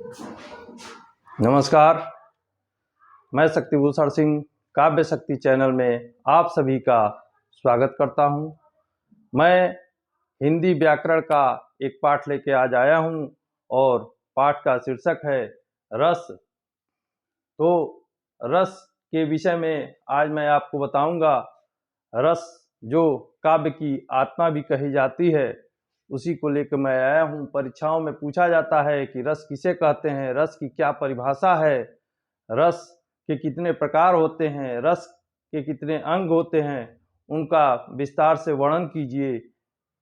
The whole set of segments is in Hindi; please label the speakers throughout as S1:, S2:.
S1: नमस्कार, मैं शक्तिभूषण सिंह काव्य शक्ति चैनल में आप सभी का स्वागत करता हूं। मैं हिंदी व्याकरण का एक पाठ लेके आज आया हूं और पाठ का शीर्षक है रस। तो रस के विषय में आज मैं आपको बताऊंगा। रस जो काव्य की आत्मा भी कही जाती है, उसी को लेकर मैं आया हूं। परीक्षाओं में पूछा जाता है कि रस किसे कहते हैं, रस की क्या परिभाषा है, रस के कितने प्रकार होते हैं, रस के कितने अंग होते हैं, उनका विस्तार से वर्णन कीजिए।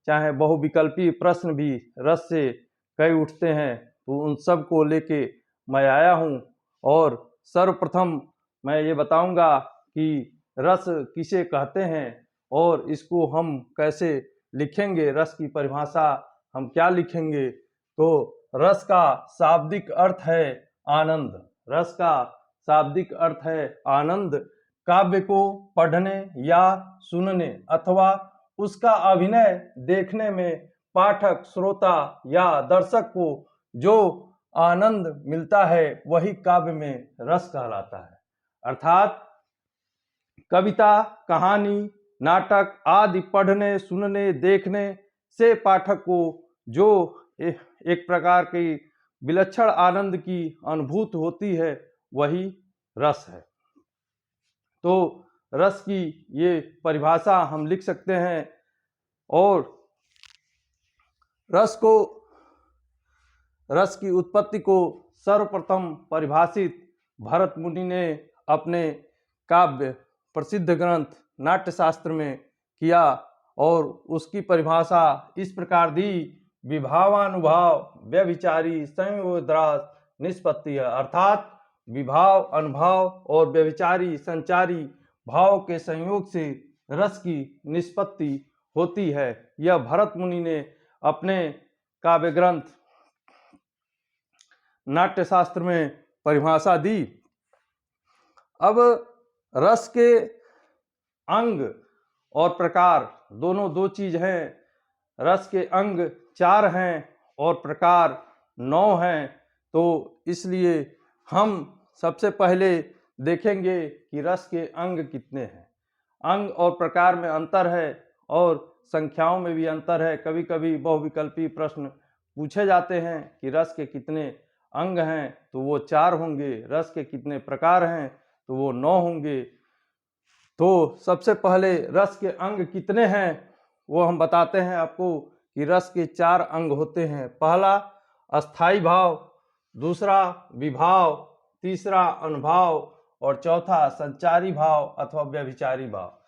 S1: चाहे बहुविकल्पी प्रश्न भी रस से कई उठते हैं, तो उन सब को लेके मैं आया हूं। और सर्वप्रथम मैं ये बताऊंगा कि रस किसे कहते हैं और इसको हम कैसे लिखेंगे, रस की परिभाषा हम क्या लिखेंगे। तो रस का शाब्दिक अर्थ है आनंद। रस का शाब्दिक अर्थ है आनंद। काव्य को पढ़ने या सुनने अथवा उसका अभिनय देखने में पाठक, श्रोता या दर्शक को जो आनंद मिलता है वही काव्य में रस कहलाता है। अर्थात कविता, कहानी, नाटक आदि पढ़ने, सुनने, देखने से पाठक को जो एक प्रकार की विलक्षण आनंद की अनुभूति होती है वही रस है। तो रस की ये परिभाषा हम लिख सकते हैं। और रस की उत्पत्ति को सर्वप्रथम परिभाषित भरत मुनि ने अपने काव्य प्रसिद्ध ग्रंथ नाट्यशास्त्र में किया और उसकी परिभाषा इस प्रकार दी: विभावानुभाव व्यभिचारी संयोगद्रास निष्पत्ति है। अर्थात विभाव, अनुभाव और व्यभिचारी संचारी भाव के संयोग से रस की निष्पत्ति होती है। यह भरत मुनि ने अपने काव्य ग्रंथ नाट्यशास्त्र में परिभाषा दी। अब रस के अंग और प्रकार दोनों दो चीज हैं। रस के अंग 4 हैं और प्रकार 9 हैं। तो इसलिए हम सबसे पहले देखेंगे कि रस के अंग कितने हैं। अंग और प्रकार में अंतर है और संख्याओं में भी अंतर है। कभी कभी बहुविकल्पी प्रश्न पूछे जाते हैं कि रस के कितने अंग हैं, तो वो 4 होंगे। रस के कितने प्रकार हैं, तो वो 9 होंगे। तो सबसे पहले रस के अंग कितने हैं वो हम बताते हैं आपको कि रस के 4 अंग होते हैं। पहला अस्थाई भाव, दूसरा विभाव, तीसरा अनुभाव और चौथा संचारी भाव अथवा व्यभिचारी भाव।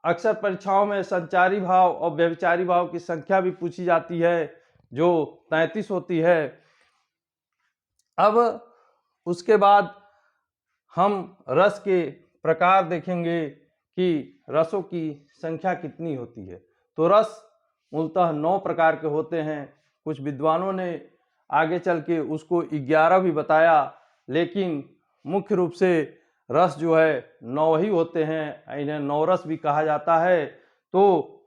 S1: अक्सर परीक्षाओं में संचारी भाव और व्यभिचारी भाव की संख्या भी पूछी जाती है, जो 33 होती है। अब उसके बाद हम रस के प्रकार देखेंगे कि रसों की संख्या कितनी होती है। तो रस मूलतः 9 प्रकार के होते हैं। कुछ विद्वानों ने आगे चल के उसको 11 भी बताया, लेकिन मुख्य रूप से रस जो है 9 ही होते हैं। इन्हें 9 रस भी कहा जाता है। तो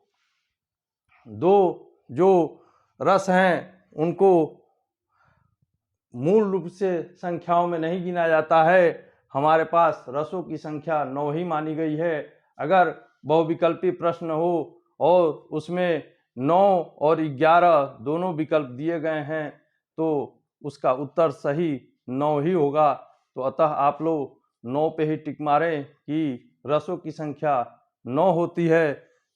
S1: 2 जो रस हैं उनको मूल रूप से संख्याओं में नहीं गिना जाता है। हमारे पास रसों की संख्या 9 ही मानी गई है। अगर बहुविकल्पी प्रश्न हो और उसमें 9 और 11 दोनों विकल्प दिए गए हैं, तो उसका उत्तर सही 9 ही होगा। तो अतः आप लोग 9 पे ही टिक मारें कि रसों की संख्या 9 होती है।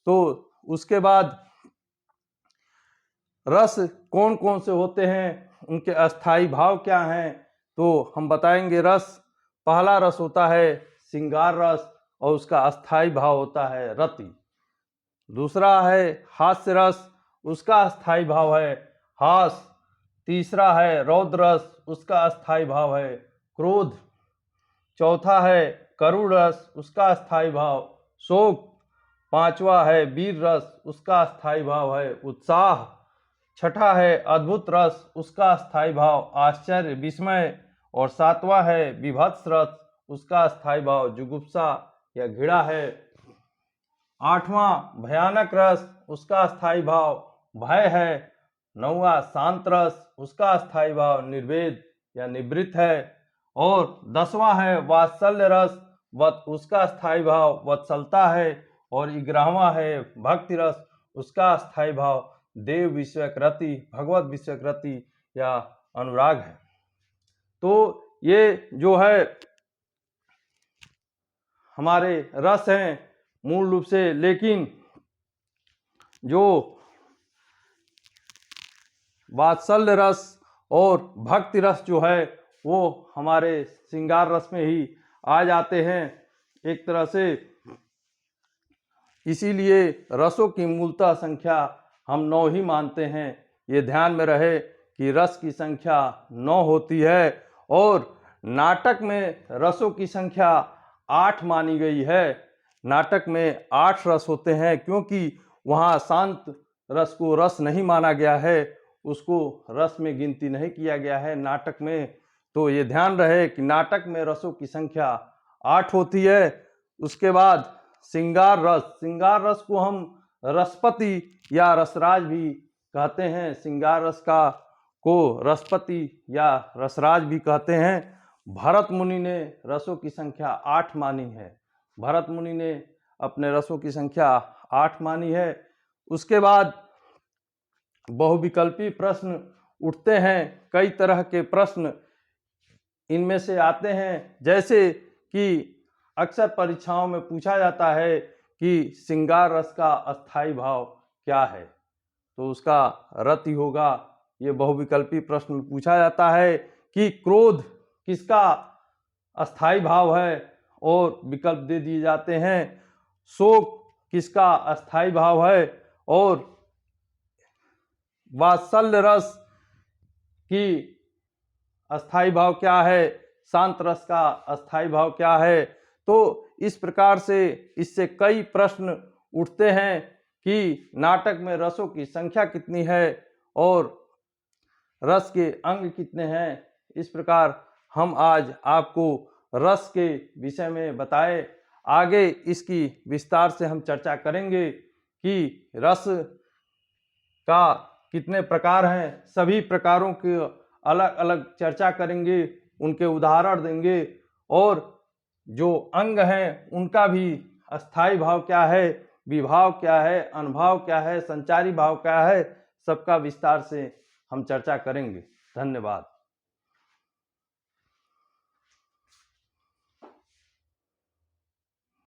S1: तो उसके बाद रस कौन कौन से होते हैं, उनके अस्थाई भाव क्या हैं, तो हम बताएंगे। पहला रस होता है श्रृंगार रस और उसका अस्थाई भाव होता है रति। दूसरा है हास्य रस, उसका अस्थाई भाव है हास। तीसरा है रौद्र रस, उसका अस्थाई भाव है क्रोध। चौथा है करुण रस, उसका अस्थाई भाव शोक। पांचवा है वीर रस, उसका अस्थाई भाव है उत्साह। छठा है अद्भुत रस, उसका अस्थाई भाव आश्चर्य, विस्मय। और सातवां है विभत्स रस, उसका अस्थाई भाव जुगुप्सा या घृणा है। आठवां भयानक रस, उसका अस्थाई भाव भय है। नौवां शांत रस, उसका अस्थाई भाव निर्वेद या निवृत्त है। और 10वां है वात्सल्य रस, उसका स्थायी भाव वत्सलता है। और 11वां है भक्ति रस, उसका स्थायी भाव देव विषयक रति, भगवत विषयक रति या अनुराग है। तो ये जो है हमारे रस हैं मूल रूप से, लेकिन जो वात्सल्य रस और भक्ति रस जो है वो हमारे श्रृंगार रस में ही आ जाते हैं एक तरह से। इसीलिए रसों की मूलतः संख्या हम 9 ही मानते हैं। ये ध्यान में रहे कि रस की संख्या 9 होती है और नाटक में रसों की संख्या 8 मानी गई है। नाटक में 8 रस होते हैं क्योंकि वहाँ शांत रस को रस नहीं माना गया है, उसको रस में गिनती नहीं किया गया है नाटक में। तो ये ध्यान रहे कि नाटक में रसों की संख्या 8 होती है। उसके बाद श्रृंगार रस, श्रृंगार रस को हम रसपति या रसराज भी कहते हैं। श्रृंगार रस का को रसपति या रसराज भी कहते हैं। भरत मुनि ने रसों की संख्या 8 मानी है। भरत मुनि ने अपने रसों की संख्या 8 मानी है। उसके बाद बहुविकल्पी प्रश्न उठते हैं, कई तरह के प्रश्न इनमें से आते हैं। जैसे कि अक्सर परीक्षाओं में पूछा जाता है कि श्रृंगार रस का अस्थाई भाव क्या है, तो उसका रति होगा। ये बहुविकल्पी प्रश्न में पूछा जाता है कि क्रोध किसका अस्थाई भाव है और विकल्प दे दिए जाते हैं। शोक किसका अस्थाई भाव है और वात्सल्य रस की अस्थाई भाव क्या है, शांत रस का अस्थाई भाव क्या है। तो इस प्रकार से इससे कई प्रश्न उठते हैं कि नाटक में रसों की संख्या कितनी है और रस के अंग कितने हैं। इस प्रकार हम आज आपको रस के विषय में बताए। आगे इसकी विस्तार से हम चर्चा करेंगे कि रस का कितने प्रकार हैं, सभी प्रकारों के अलग अलग चर्चा करेंगे, उनके उदाहरण देंगे और जो अंग हैं उनका भी अस्थाई भाव क्या है, विभाव क्या है, अनुभाव क्या है, संचारी भाव क्या है, सबका विस्तार से हम चर्चा करेंगे। धन्यवाद।